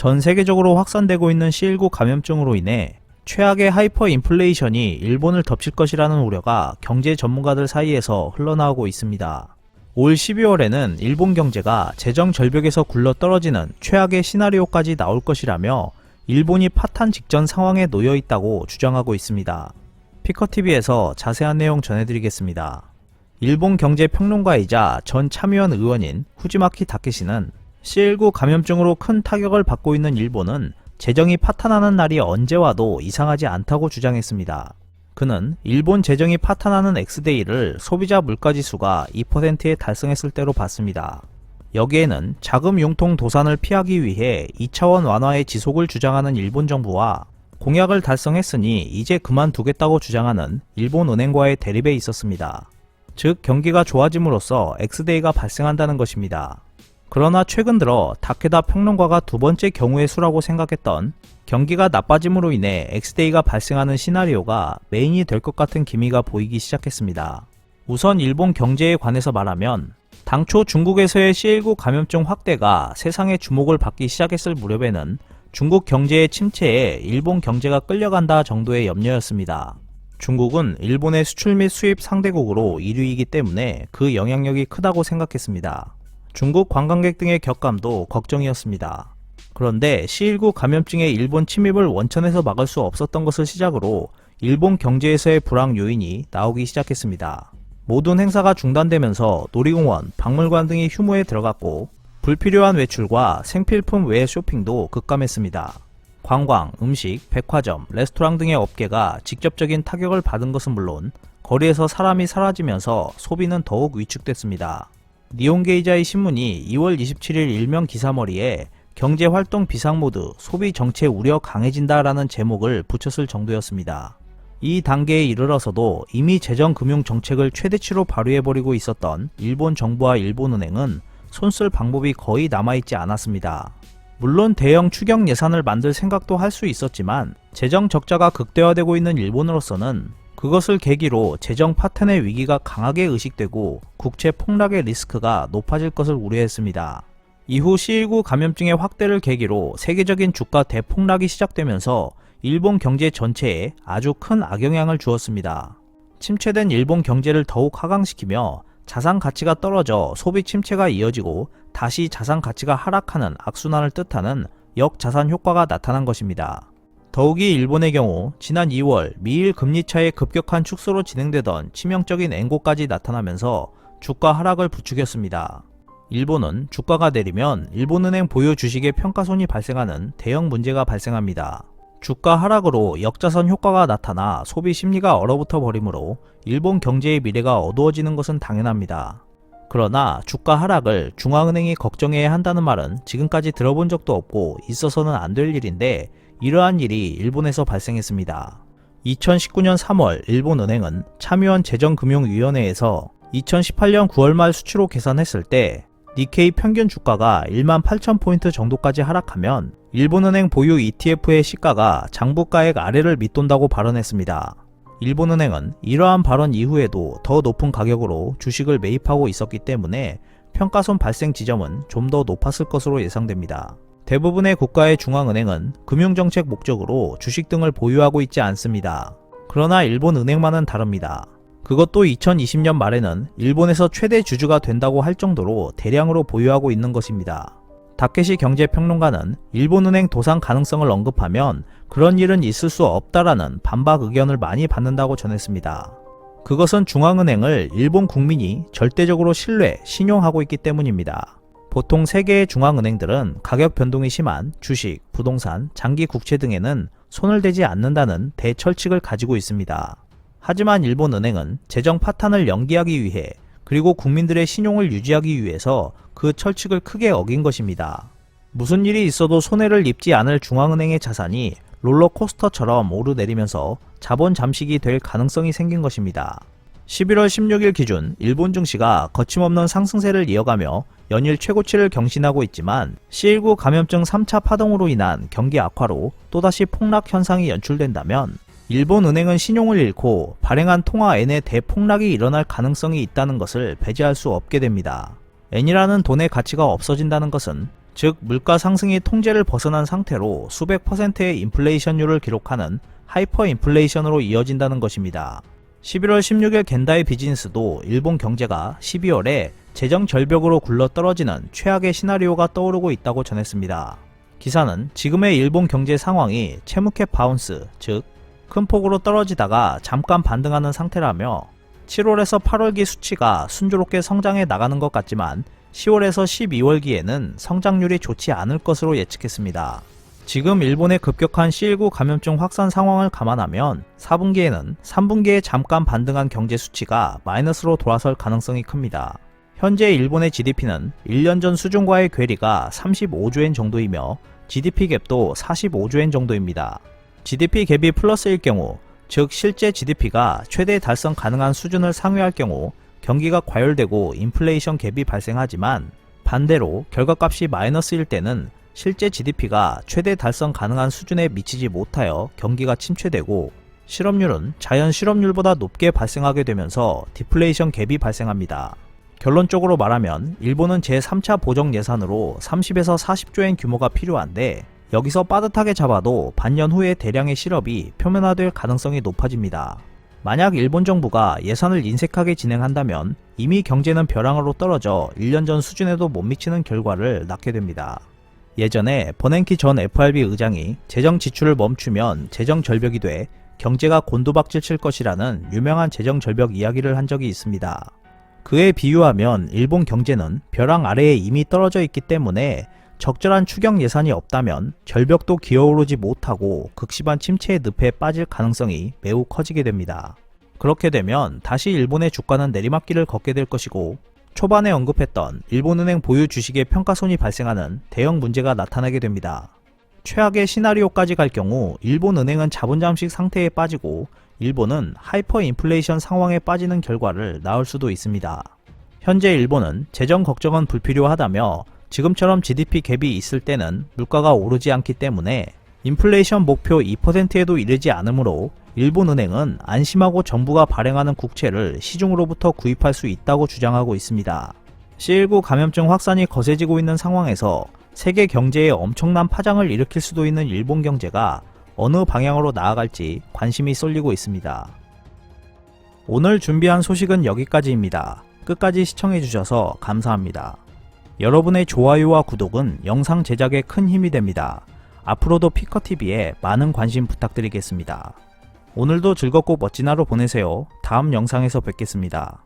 전 세계적으로 확산되고 있는 C19 감염증으로 인해 최악의 하이퍼 인플레이션이 일본을 덮칠 것이라는 우려가 경제 전문가들 사이에서 흘러나오고 있습니다. 올 12월에는 일본 경제가 재정 절벽에서 굴러떨어지는 최악의 시나리오까지 나올 것이라며 일본이 파탄 직전 상황에 놓여 있다고 주장하고 있습니다. 피커TV에서 자세한 내용 전해드리겠습니다. 일본 경제평론가이자 전 참의원 의원인 후지마키 다케시는 C19 감염증으로 큰 타격을 받고 있는 일본은 재정이 파탄하는 날이 언제 와도 이상하지 않다고 주장했습니다. 그는 일본 재정이 파탄하는 X데이를 소비자 물가지수가 2%에 달성했을 때로 봤습니다. 여기에는 자금 융통 도산을 피하기 위해 2차원 완화의 지속을 주장하는 일본 정부와 공약을 달성했으니 이제 그만두겠다고 주장하는 일본 은행과의 대립에 있었습니다. 즉 경기가 좋아짐으로써 X데이가 발생한다는 것입니다. 그러나 최근 들어 다케다 평론가가 두 번째 경우의 수라고 생각했던 경기가 나빠짐으로 인해 X데이가 발생하는 시나리오가 메인이 될 것 같은 기미가 보이기 시작했습니다. 우선 일본 경제에 관해서 말하면 당초 중국에서의 C19 감염증 확대가 세상의 주목을 받기 시작했을 무렵에는 중국 경제의 침체에 일본 경제가 끌려간다 정도의 염려였습니다. 중국은 일본의 수출 및 수입 상대국으로 1위이기 때문에 그 영향력이 크다고 생각했습니다. 중국 관광객 등의 격감도 걱정이었습니다. 그런데 C19 감염증의 일본 침입을 원천에서 막을 수 없었던 것을 시작으로 일본 경제에서의 불황 요인이 나오기 시작했습니다. 모든 행사가 중단되면서 놀이공원, 박물관 등이 휴무에 들어갔고 불필요한 외출과 생필품 외 쇼핑도 급감했습니다. 관광, 음식, 백화점, 레스토랑 등의 업계가 직접적인 타격을 받은 것은 물론 거리에서 사람이 사라지면서 소비는 더욱 위축됐습니다. 니혼게이자이 신문이 2월 27일 일면 기사머리에 경제활동 비상모드, 소비 정체 우려 강해진다라는 제목을 붙였을 정도였습니다. 이 단계에 이르러서도 이미 재정금융 정책을 최대치로 발휘해버리고 있었던 일본 정부와 일본은행은 손쓸 방법이 거의 남아있지 않았습니다. 물론 대형 추경 예산을 만들 생각도 할 수 있었지만 재정 적자가 극대화되고 있는 일본으로서는 그것을 계기로 재정 파탄의 위기가 강하게 의식되고 국채 폭락의 리스크가 높아질 것을 우려했습니다. 이후 C19 감염증의 확대를 계기로 세계적인 주가 대폭락이 시작되면서 일본 경제 전체에 아주 큰 악영향을 주었습니다. 침체된 일본 경제를 더욱 하강시키며 자산 가치가 떨어져 소비 침체가 이어지고 다시 자산 가치가 하락하는 악순환을 뜻하는 역자산 효과가 나타난 것입니다. 더욱이 일본의 경우 지난 2월 미일 금리 차의 급격한 축소로 진행되던 치명적인 엔고까지 나타나면서 주가 하락을 부추겼습니다. 일본은 주가가 내리면 일본은행 보유 주식의 평가손이 발생하는 대형 문제가 발생합니다. 주가 하락으로 역자선 효과가 나타나 소비 심리가 얼어붙어 버리므로 일본 경제의 미래가 어두워지는 것은 당연합니다. 그러나 주가 하락을 중앙은행이 걱정해야 한다는 말은 지금까지 들어본 적도 없고 있어서는 안 될 일인데 이러한 일이 일본에서 발생했습니다. 2019년 3월 일본은행은 참의원 재정금융위원회에서 2018년 9월 말 수치로 계산했을 때 니케이 평균 주가가 18,000포인트 정도까지 하락하면 일본은행 보유 ETF의 시가가 장부가액 아래를 밑돈다고 발언했습니다. 일본은행은 이러한 발언 이후에도 더 높은 가격으로 주식을 매입하고 있었기 때문에 평가손 발생 지점은 좀 더 높았을 것으로 예상됩니다. 대부분의 국가의 중앙은행은 금융정책 목적으로 주식 등을 보유하고 있지 않습니다. 그러나 일본은행만은 다릅니다. 그것도 2020년 말에는 일본에서 최대 주주가 된다고 할 정도로 대량으로 보유하고 있는 것입니다. 다케시 경제평론가는 일본은행 도산 가능성을 언급하면 그런 일은 있을 수 없다라는 반박 의견을 많이 받는다고 전했습니다. 그것은 중앙은행을 일본 국민이 절대적으로 신뢰, 신용하고 있기 때문입니다. 보통 세계의 중앙은행들은 가격 변동이 심한 주식, 부동산, 장기 국채 등에는 손을 대지 않는다는 대철칙을 가지고 있습니다. 하지만 일본은행은 재정 파탄을 연기하기 위해 그리고 국민들의 신용을 유지하기 위해서 그 철칙을 크게 어긴 것입니다. 무슨 일이 있어도 손해를 입지 않을 중앙은행의 자산이 롤러코스터처럼 오르내리면서 자본 잠식이 될 가능성이 생긴 것입니다. 11월 16일 기준 일본 증시가 거침없는 상승세를 이어가며 연일 최고치를 경신하고 있지만 C19 감염증 3차 파동으로 인한 경기 악화로 또다시 폭락 현상이 연출된다면 일본은행은 신용을 잃고 발행한 통화엔의 대폭락이 일어날 가능성이 있다는 것을 배제할 수 없게 됩니다. 엔이라는 돈의 가치가 없어진다는 것은 즉 물가 상승이 통제를 벗어난 상태로 수백 %의 인플레이션율을 기록하는 하이퍼 인플레이션으로 이어진다는 것입니다. 11월 16일 겐다이 비즈니스도 일본 경제가 12월에 재정 절벽으로 굴러 떨어지는 최악의 시나리오가 떠오르고 있다고 전했습니다. 기사는 지금의 일본 경제 상황이 채무캡 바운스, 즉 큰 폭으로 떨어지다가 잠깐 반등하는 상태라며 7월에서 8월기 수치가 순조롭게 성장해 나가는 것 같지만 10월에서 12월기에는 성장률이 좋지 않을 것으로 예측했습니다. 지금 일본의 급격한 C19 감염증 확산 상황을 감안하면 4분기에는 3분기에 잠깐 반등한 경제 수치가 마이너스로 돌아설 가능성이 큽니다. 현재 일본의 GDP는 1년 전 수준과의 괴리가 35조엔 정도이며 GDP 갭도 45조엔 정도입니다. GDP 갭이 플러스일 경우, 즉 실제 GDP가 최대 달성 가능한 수준을 상회할 경우 경기가 과열되고 인플레이션 갭이 발생하지만 반대로 결과값이 마이너스일 때는 실제 GDP가 최대 달성 가능한 수준에 미치지 못하여 경기가 침체되고 실업률은 자연 실업률보다 높게 발생하게 되면서 디플레이션 갭이 발생합니다. 결론적으로 말하면 일본은 제3차 보정 예산으로 30에서 40조엔 규모가 필요한데 여기서 빠듯하게 잡아도 반년 후에 대량의 실업이 표면화될 가능성이 높아집니다. 만약 일본 정부가 예산을 인색하게 진행한다면 이미 경제는 벼랑으로 떨어져 1년 전 수준에도 못 미치는 결과를 낳게 됩니다. 예전에 버냉키 전 FRB 의장이 재정 지출을 멈추면 재정 절벽이 돼 경제가 곤두박질 칠 것이라는 유명한 재정 절벽 이야기를 한 적이 있습니다. 그에 비유하면 일본 경제는 벼랑 아래에 이미 떨어져 있기 때문에 적절한 추경 예산이 없다면 절벽도 기어오르지 못하고 극심한 침체의 늪에 빠질 가능성이 매우 커지게 됩니다. 그렇게 되면 다시 일본의 주가는 내리막길을 걷게 될 것이고 초반에 언급했던 일본은행 보유 주식의 평가손이 발생하는 대형 문제가 나타나게 됩니다. 최악의 시나리오까지 갈 경우 일본은행은 자본 잠식 상태에 빠지고 일본은 하이퍼 인플레이션 상황에 빠지는 결과를 낳을 수도 있습니다. 현재 일본은 재정 걱정은 불필요하다며 지금처럼 GDP 갭이 있을 때는 물가가 오르지 않기 때문에 인플레이션 목표 2%에도 이르지 않으므로 일본은행은 안심하고 정부가 발행하는 국채를 시중으로부터 구입할 수 있다고 주장하고 있습니다. C19 감염증 확산이 거세지고 있는 상황에서 세계 경제에 엄청난 파장을 일으킬 수도 있는 일본 경제가 어느 방향으로 나아갈지 관심이 쏠리고 있습니다. 오늘 준비한 소식은 여기까지입니다. 끝까지 시청해주셔서 감사합니다. 여러분의 좋아요와 구독은 영상 제작에 큰 힘이 됩니다. 앞으로도 피커TV에 많은 관심 부탁드리겠습니다. 오늘도 즐겁고 멋진 하루 보내세요. 다음 영상에서 뵙겠습니다.